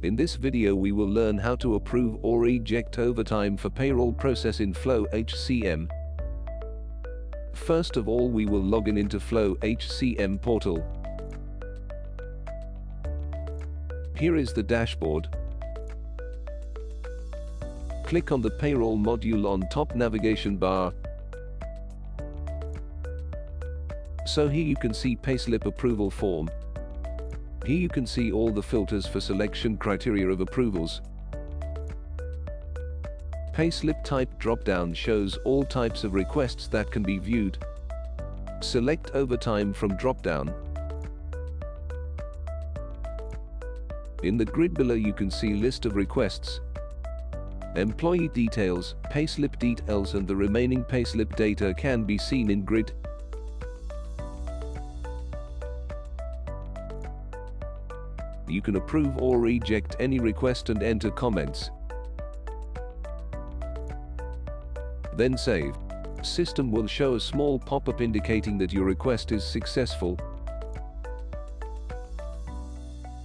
In this video we will learn how to approve or reject overtime for payroll process in FlowHCM. First of all, we will log into FlowHCM portal. Here is the dashboard. Click on the Payroll module on top navigation bar. So here you can see Payslip approval form. Here you can see all the filters for selection criteria of approvals. Payslip type drop-down shows all types of requests that can be viewed. Select overtime from drop-down. In the grid below you can see list of requests, employee details, payslip details, and the remaining payslip data can be seen in grid. You can approve or reject any request and enter comments. Then save. System will show a small pop-up indicating that your request is successful.